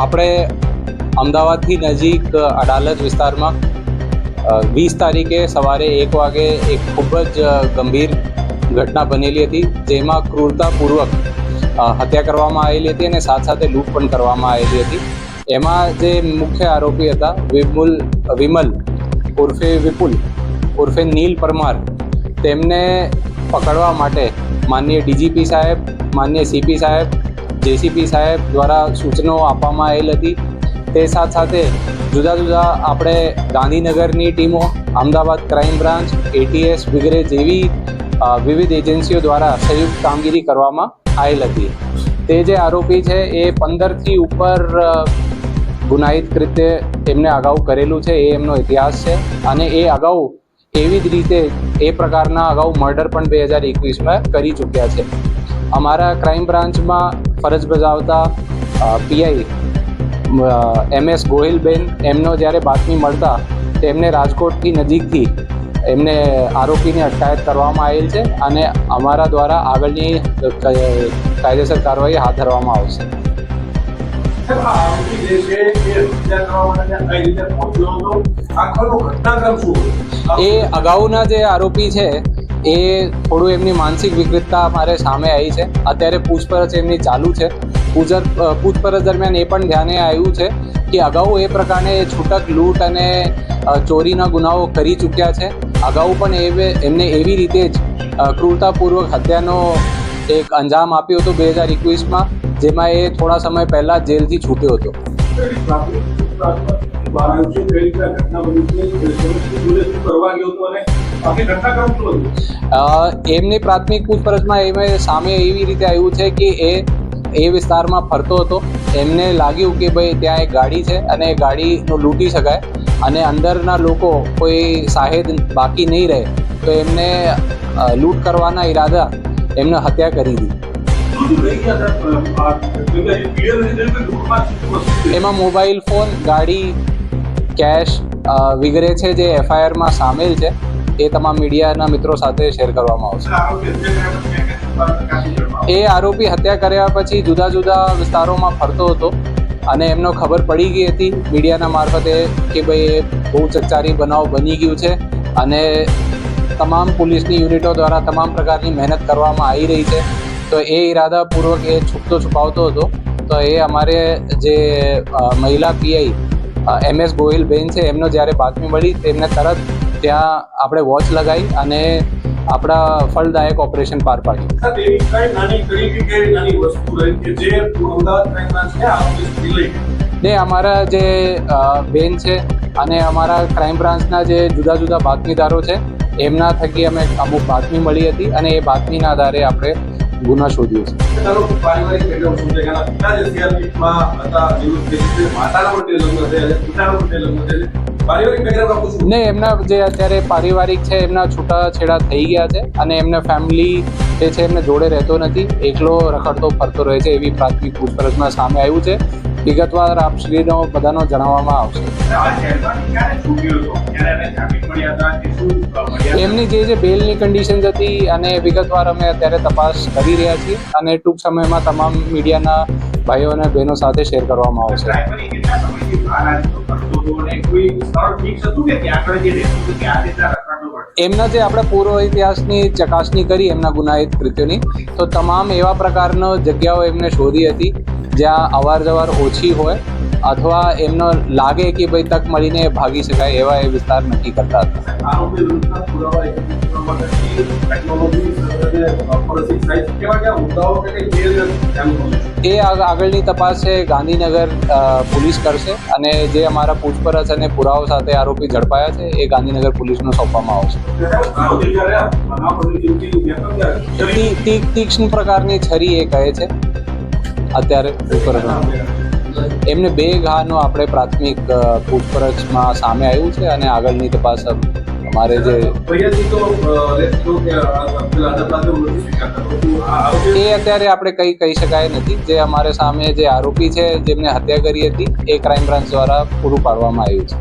આપણે અમદાવાદથી નજીક અડાલજ વિસ્તારમાં 20 તારીખે સવારે 1 વાગે એક ખૂબ જ ગંભીર ઘટના બનેલી હતી, જેમાં ક્રૂરતાપૂર્વક હત્યા કરવામાં આવેલી હતી અને સાથે સાથે લૂંટ પણ કરવામાં આવેલી હતી. એમાં જે મુખ્ય આરોપી હતા વિમલ ઉર્ફે વિપુલ ઉર્ફે નીલ પરમાર, તેમને પકડવા માટે માનનીય ડીજીપી સાહેબ, માનનીય સીપી સાહેબ, જેસીપી સાહેબ દ્વારા સૂચનાઓ આપવામાં આવેલ હતી. તે સાથે સાથે જુદા જુદા આપણે ગાંધીનગરની ટીમો, અમદાવાદ ક્રાઇમ બ્રાન્ચ, ATS વગેરે જેવી વિવિધ એજન્સીઓ દ્વારા સંયુક્ત કામગીરી કરવામાં આવેલ હતી. તે જે આરોપી છે એ 15થી ઉપર ગુનાહિત કૃત્ય એમને અગાઉ કરેલું છે, એ એમનો ઇતિહાસ છે. અને એ અગાઉ એવી જ રીતે એ પ્રકારના અગાઉ મર્ડર પણ 2021માં કરી ચૂક્યા છે. અમારા ક્રાઇમ બ્રાન્ચમાં ફરજ બજાવતા PI MS ગોહિલબેન, એમનો જ્યારે બાતમી મળતા તેમને રાજકોટથી નજીકથી એમને આરોપીની અટકાયત કરવામાં આવેલ છે અને અમારા દ્વારા આગળની કાયદેસર કાર્યવાહી હાથ ધરવામાં આવશે. એ અગાઉના જે આરોપી છે એ થોડું એમની માનસિક વિકૃતતા અમારે સામે આવી છે. અત્યારે પૂછપરછ એમની ચાલુ છે. પૂછપરછ દરમિયાન એ પણ ધ્યાને આવ્યું છે કે અગાઉ એ પ્રકારે છૂટક લૂંટ અને ચોરીના ગુનાઓ કરી ચૂક્યા છે. અગાઉ પણ એમને એવી રીતે જ ક્રૂરતાપૂર્વક હત્યાનો એક અંજામ આપ્યો હતો 2021માં, જેમાં એ થોડા સમય પહેલા જેલથી છૂટ્યો હતો. એમની પ્રાથમિક પૂછપરછમાં સામે એવી રીતે આવ્યું છે કે એ વિસ્તારમાં ફરતો હતો. એમને લાગ્યું કે ભાઈ ત્યાં એક ગાડી છે અને એ ગાડીનો લૂંટી શકાય અને અંદરના લોકો કોઈ સાહેદ બાકી નહીં રહે, તો એમને લૂંટ કરવાના ઈરાદા એમને હત્યા કરી દીધી. એમાં મોબાઈલ ફોન, ગાડી, કેશ વગેરે છે જે FIRમાં સામેલ છે. એ તમામ મીડિયાના મિત્રો સાથે શેર કરવામાં આવશે. એ આરોપી હત્યા કર્યા પછી જુદા જુદા વિસ્તારોમાં ફરતો હતો અને એમનો ખબર પડી ગઈ હતી મીડિયાના મારફતે કે ભાઈ એ બહુ ચકચારી બનાવ બની ગયું છે અને તમામ પોલીસની યુનિટો દ્વારા તમામ પ્રકારની મહેનત કરવામાં આવી રહી છે. તો એ ઈરાદાપૂર્વક એ છુપાવતો હતો. તો એ અમારે જે મહિલા PI MS ગોહિલબેન છે, એમનો જ્યારે બાતમી મળી તેમને તરત ત્યાં આપણે વોચ લગાવી અને આપણા ફળદાયક ઓપરેશન પાર પાડ્યું. ને અમારા જે બેન છે અને અમારા ક્રાઇમ બ્રાન્ચના જે જુદા જુદા બાતમીદારો છે, એમના થકી અમે અમુક બાતમી મળી હતી અને એ બાતમીના આધારે આપણે ગુના શોધ્યો છે. ને એમના જે અત્યારે પારિવારિક છે એમના છૂટાછેડા થઈ ગયા છે અને એમના ફેમિલી જે છે એમને જોડે રહેતો નથી, એકલો રખડતો ફરતો રહે છે, એવી પ્રાથમિક પૂછપરછમાં સામે આવ્યું છે. વિગતવાર આપશ્રીનો બધાનો જણાવવામાં આવશે. એમની જે બેલની કન્ડિશન્સ હતી અને વિગતવાર અમે અત્યારે તપાસ કરી રહ્યા છીએ અને ટૂંક સમયમાં તમામ મીડિયાના ભાઈઓ અને બહેનો સાથે શેર કરવામાં આવશે. એમના જે આપણે પૂર્વ ઇતિહાસની ચકાસણી કરી એમના ગુનાહિત કૃત્યોની, તો તમામ એવા પ્રકારનો જગ્યાઓ એમને શોધી હતી જ્યાં અવારજવાર ઓછી હોય અથવા એમનો લાગે કે ભાઈ તક મળીને ભાગી શકાય એવા એ વિસ્તાર નક્કી કરતા હતા. એ આગળની તપાસ છે ગાંધીનગર પોલીસ કરશે અને જે અમારા પૂછપરછ અને પુરાવો સાથે આરોપી ઝડપાયા છે એ ગાંધીનગર પોલીસને સોંપવામાં આવશે. તીક્ષ્ણ પ્રકારની છરી એ કહે છે અત્યારે એમને 2 ઘાનો આપણે પ્રાથમિક પૂછપરછમાં સામે આવ્યું છે અને આગળની તપાસ અમારે જે એ અત્યારે આપણે કહી શકાય નથી. જે અમારે સામે જે આરોપી છે જેમને હત્યા કરી હતી એ ક્રાઇમ બ્રાન્ચ દ્વારા પૂરું પાડવામાં આવ્યું છે.